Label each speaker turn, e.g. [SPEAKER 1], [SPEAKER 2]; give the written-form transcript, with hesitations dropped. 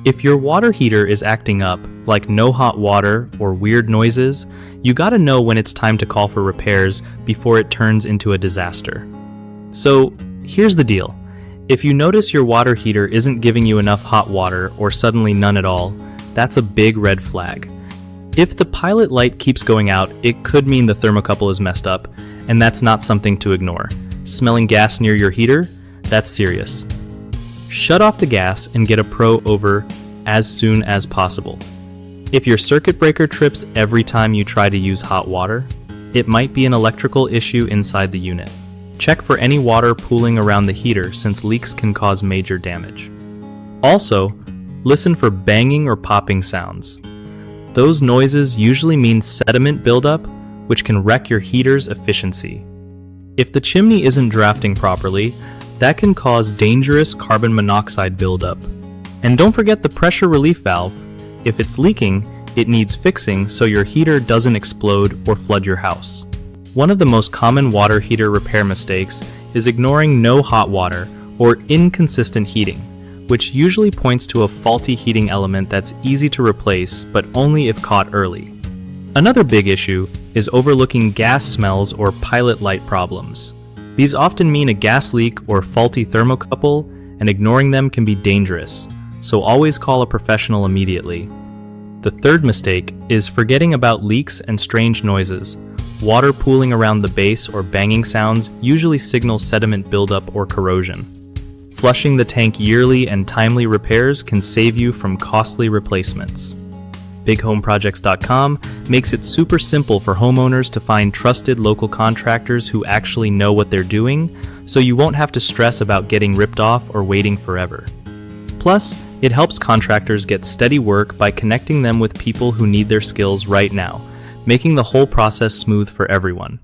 [SPEAKER 1] If your water heater is acting up, like no hot water or weird noises, you gotta know when it's time to call for repairs before it turns into a disaster. So, here's the deal. If you notice your water heater isn't giving you enough hot water or suddenly none at all, that's a big red flag. If the pilot light keeps going out, it could mean the thermocouple is messed up, and that's not something to ignore. Smelling gas near your heater? That's serious. Shut off the gas and get a pro over as soon as possible. If your circuit breaker trips every time you try to use hot water, it might be an electrical issue inside the unit. Check for any water pooling around the heater since leaks can cause major damage. Also, listen for banging or popping sounds. Those noises usually mean sediment buildup, which can wreck your heater's efficiency. If the chimney isn't drafting properly, that can cause dangerous carbon monoxide buildup. And don't forget the pressure relief valve. If it's leaking, it needs fixing so your heater doesn't explode or flood your house. One of the most common water heater repair mistakes is ignoring no hot water or inconsistent heating, which usually points to a faulty heating element that's easy to replace, but only if caught early. Another big issue is overlooking gas smells or pilot light problems. These often mean a gas leak or faulty thermocouple, and ignoring them can be dangerous, so always call a professional immediately. The third mistake is forgetting about leaks and strange noises. Water pooling around the base or banging sounds usually signal sediment buildup or corrosion. Flushing the tank yearly and timely repairs can save you from costly replacements. BigHomeProjects.com makes it super simple for homeowners to find trusted local contractors who actually know what they're doing, so you won't have to stress about getting ripped off or waiting forever. Plus, it helps contractors get steady work by connecting them with people who need their skills right now, making the whole process smooth for everyone.